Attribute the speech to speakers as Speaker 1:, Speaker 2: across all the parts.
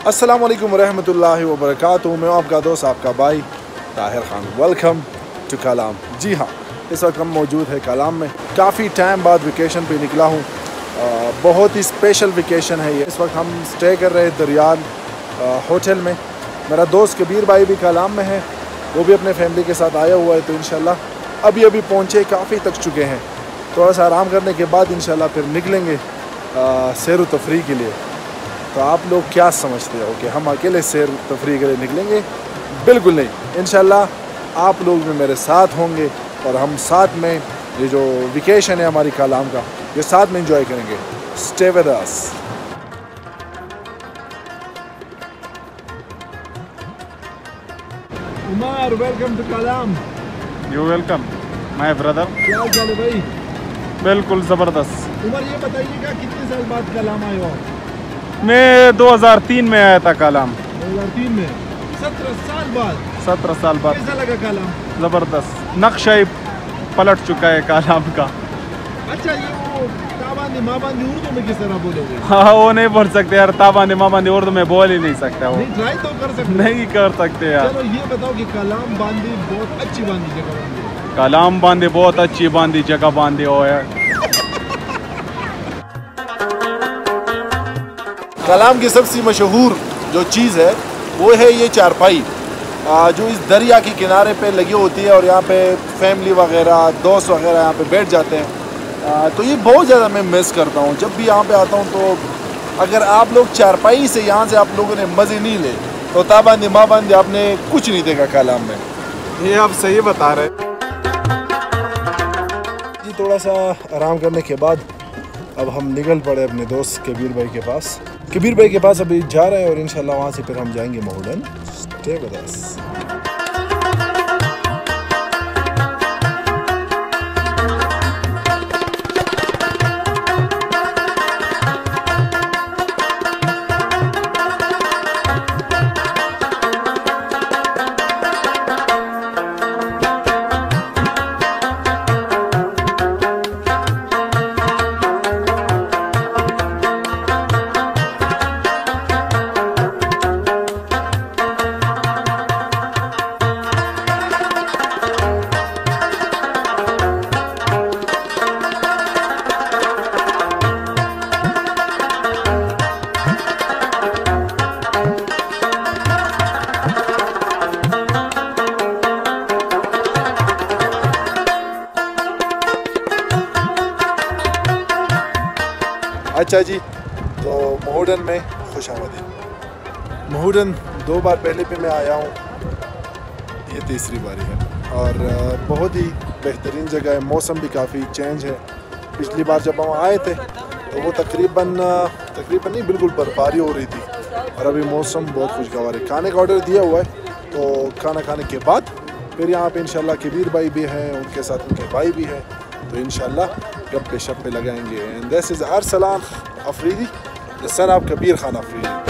Speaker 1: अस्सलामुअलैकुम वरहमतुल्लाहि वबरकातुहू। मैं आपका दोस्त आपका भाई ताहिर खान। वेलकम टू कलाम। जी हाँ, इस वक्त हम मौजूद है कलाम में। काफ़ी टाइम बाद वेकेशन पे निकला हूँ। बहुत ही स्पेशल वेकेशन है ये। इस वक्त हम स्टे कर रहे हैं दरियाल होटल में। मेरा दोस्त कबीर भाई भी कलाम में है, वो भी अपने फैमिली के साथ आया हुआ है। तो इंशाल्लाह अभी पहुँचे, काफ़ी थक चुके हैं। थोड़ा सा आराम करने के बाद इंशाल्लाह फिर निकलेंगे सैर व तफरीह के लिए। तो आप लोग क्या समझते हो कि हम अकेले सैर तफरीह के लिए निकलेंगे? बिल्कुल नहीं। इंशाल्लाह आप लोग भी मेरे साथ होंगे और हम साथ में ये जो वेकेशन है हमारी कलाम का, ये साथ में एंजॉय करेंगे। Stay with us. Umar, welcome to Kalam.
Speaker 2: You welcome my brother.
Speaker 1: क्या हाल चाल है भाई?
Speaker 2: बिल्कुल ज़बरदस्त।
Speaker 1: उमर, ये बताइएगा कितने साल बाद कलाम आए हो?
Speaker 2: मैं 2003 में आया था कलाम।
Speaker 1: 2003 में? 17 साल बाद?
Speaker 2: 17 साल बाद।
Speaker 1: कैसा लगा कलाम?
Speaker 2: ज़बरदस्त। नक्शा ही पलट चुका है कलाम का।
Speaker 1: अच्छा, ये वो ताबांदी माबांदी उर्दू में किस तरह बोलोगे?
Speaker 2: हाँ, वो नहीं बोल सकते यार। ताबांदी माबांदी उर्दू में बोल ही नहीं सकता वो।
Speaker 1: नहीं, ट्राई तो कर सकते।
Speaker 2: नहीं कर सकते यार।
Speaker 1: चलो ये बताओ कि कलाम बांदी बहुत अच्छी बांदी जगह बांदी।
Speaker 2: कलाम बांधे बहुत अच्छी बांधी जगह बांधी हो यार।
Speaker 1: कलाम की सबसे मशहूर जो चीज़ है वो है ये चारपाई, जो इस दरिया के किनारे पे लगी होती है और यहाँ पे फैमिली वगैरह, दोस्त वगैरह यहाँ पे बैठ जाते हैं। तो ये बहुत ज़्यादा मैं मिस करता हूँ। जब भी यहाँ पे आता हूँ तो अगर आप लोग चारपाई से यहाँ से आप लोगों ने मज़े नहीं ले तो ताबांदी माबांदी आपने कुछ नहीं देखा कलाम में।
Speaker 2: ये आप सही बता रहे।
Speaker 1: जी, थोड़ा सा आराम करने के बाद अब हम निकल पड़े अपने दोस्त कबीर भाई के पास। कबीर भाई के पास अभी जा रहे हैं और इंशाल्लाह वहाँ से फिर हम जाएंगे मॉडर्न। स्टे विद अस। अच्छा जी, तो मॉडर्न में खुश आमदीद। मॉडर्न 2 बार पहले भी मैं आया हूँ, ये तीसरी बारी है और बहुत ही बेहतरीन जगह है। मौसम भी काफ़ी चेंज है। पिछली बार जब हम आए थे तो वो तकरीबन नहीं, बिल्कुल बर्फबारी हो रही थी और अभी मौसम बहुत खुशगवार है। खाने का ऑर्डर दिया हुआ है, तो खाना खाने के बाद फिर यहाँ पे इंशाल्लाह कबीर भाई भी हैं, उनके साथ उनके भाई भी हैं, तो इंशाल्लाह गप्पे शप्पे लगाएंगे। And this is Arsalan Afridi, the son of Kabir Khan Afridi.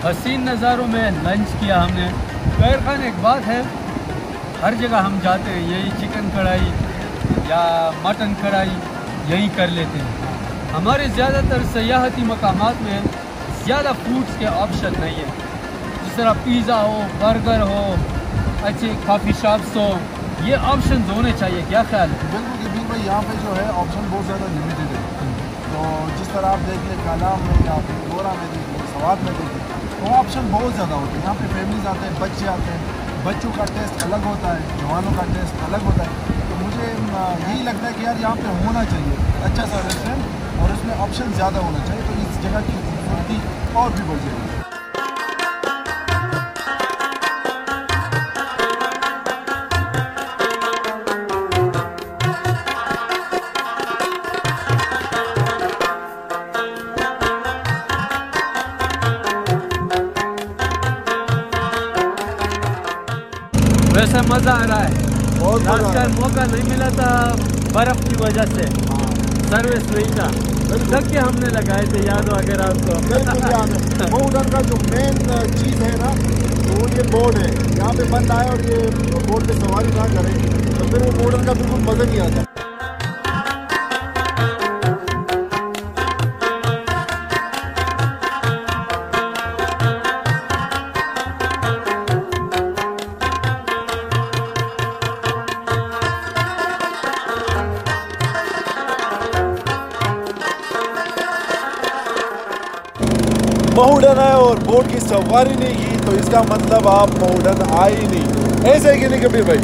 Speaker 3: हसीन नज़ारों में लंच किया हमने। ताहिर खान, एक बात है, हर जगह हम जाते हैं यही चिकन कढ़ाई या मटन कढ़ाई यही कर लेते हैं। हमारे ज़्यादातर सयाहती मकामात में ज़्यादा फूड्स के ऑप्शन नहीं है। जिस तरह पिज़्ज़ा हो, बर्गर हो, अच्छे कॉफ़ी शॉप्स हो, ये ऑप्शन होने चाहिए, क्या ख्याल है?
Speaker 1: बिल्कुल कबीर भाई, यहाँ पे जो है ऑप्शन बहुत ज़्यादा लिमिटेड है। तो जिस तरह आप देख लें कालाम में या फिर गोरा में देख लें, सवात में देख लें, तो ऑप्शन बहुत ज़्यादा होते हैं। यहाँ पे फैमिलीज आते हैं, बच्चे आते हैं, बच्चों का टेस्ट अलग होता है, जवानों का टेस्ट अलग होता है। तो मुझे यही लगता है कि यार यहाँ पे होना चाहिए अच्छा सा रेस्टोरेंट और उसमें ऑप्शन ज़्यादा होना चाहिए, तो इस जगह की खूबसूरती और भी बढ़ जाएगी।
Speaker 3: वैसे मज़ा आ रहा है,
Speaker 1: बहुत मज़ा आ रहा है।
Speaker 3: मौका नहीं मिला था बर्फ़ की वजह से, सर्विस नहीं था, लग के हमने लगाए थे, याद हो अगर आपको?
Speaker 1: बिल्कुल याद है। माउंटेन का जो मेन चीज़ है ना, तो वो ये बोर्ड है। यहाँ पे बंद आए और ये बोर्ड पे सवारी ना करें तो फिर वो माउंटेन का बिल्कुल मज़ा नहीं आता। माउंटेन है और बोट की सवारी नहीं की तो इसका मतलब आप माउंटेन आए ही नहीं। ऐसे ही कि नहीं कबीर भाई?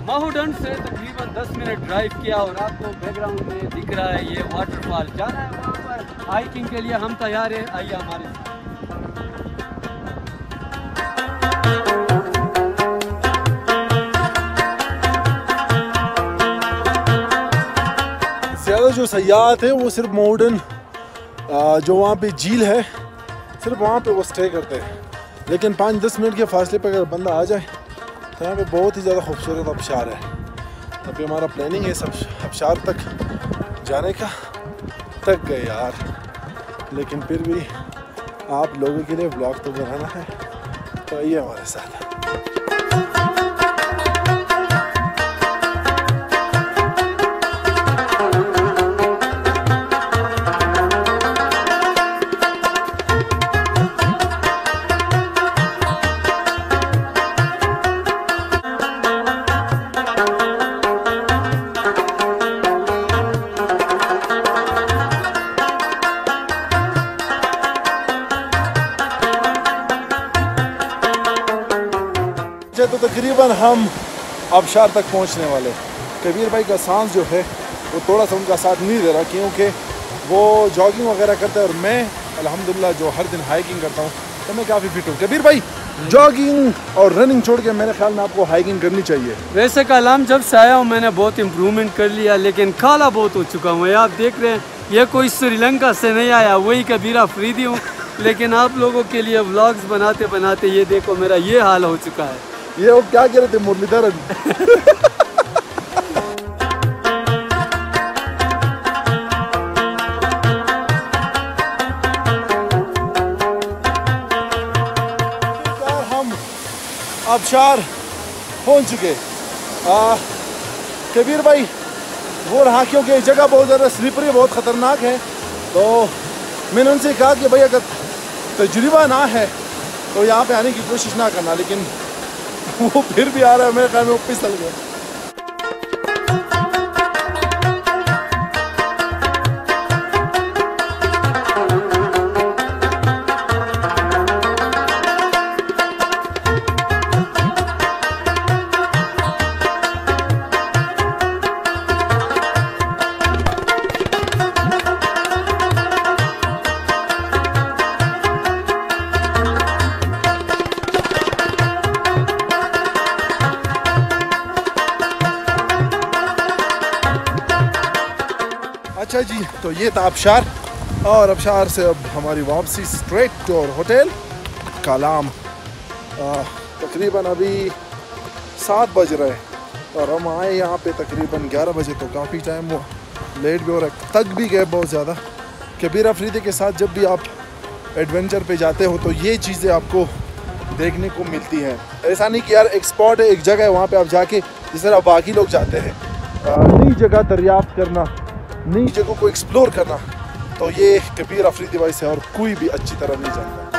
Speaker 3: माहूडन से तकरीबन 10 मिनट ड्राइव किया और आपको बैकग्राउंड में दिख रहा है ये वाटरफॉल। जाना है वहाँ पर हाइकिंग के लिए, हम तैयार हैं, आइए हमारे साथ।
Speaker 1: ज़्यादा जो सयाहत है वो सिर्फ माउंटेन जो वहाँ पे झील है सिर्फ वहाँ पे वो स्टे करते हैं, लेकिन 5-10 मिनट के फासले पर अगर बंदा आ जाए तो यहाँ पे बहुत ही ज़्यादा खूबसूरत आबशार है। अभी हमारा प्लानिंग है सब आबशार तक जाने का, थक गए यार, लेकिन फिर भी आप लोगों के लिए ब्लॉग तो बनाना है, तो आइए हमारे साथ। तो तकरीबन हम आबशार तक पहुंचने वाले। कबीर भाई का सांस जो है वो थोड़ा सा उनका साथ नहीं दे रहा, क्योंकि वो जॉगिंग वगैरह करता है और मैं अल्हम्दुलिल्लाह जो हर दिन हाइकिंग करता हूँ तो मैं काफ़ी फिट हूँ। कबीर भाई, जॉगिंग और रनिंग छोड़ के मेरे ख्याल में आपको हाइकिंग करनी चाहिए।
Speaker 3: वैसे कालाम जब से आया हूँ मैंने बहुत इम्प्रूवमेंट कर लिया, लेकिन काला बहुत हो चुका हूँ। आप देख रहे हैं ये कोई श्रीलंका से नहीं आया, वही कबीर अफरीदी हूँ, लेकिन आप लोगों के लिए व्लॉग्स बनाते बनाते ये देखो मेरा ये हाल हो चुका है।
Speaker 1: ये वो क्या कह रहे थे मुरलीधरन? हम आबशार पहुंच चुके। कबीर भाई वो रहा, क्योंकि जगह बहुत ज़्यादा स्लिपरी, बहुत ख़तरनाक है, तो मैंने उनसे कहा कि भाई अगर तजुर्बा ना है तो यहाँ पे आने की कोशिश ना करना, लेकिन वो फिर भी आ रहा है, मेरे ख्याल में वो फिसल गया। अच्छा जी, तो ये था आबशार, और आबशार से अब हमारी वापसी straight to our hotel. Kalam. तकरीबन अभी 7 बज रहे हैं और हम आए यहाँ पे तकरीबन 11 बजे, तो काफ़ी टाइम वो लेट भी हो रहा है, थक भी गए बहुत ज़्यादा। कबीर अफरीदी के साथ जब भी आप एडवेंचर पे जाते हो तो ये चीज़ें आपको देखने को मिलती हैं। ऐसा नहीं कि यार एक स्पॉट है, एक जगह है, वहाँ पे आप जाके जिस तरह बाकी लोग जाते हैं नई जगह दरियाफ्त करना, नई जगहों को एक्सप्लोर करना, तो ये कबीर अफरीदी भाई से और कोई भी अच्छी तरह नहीं जानता।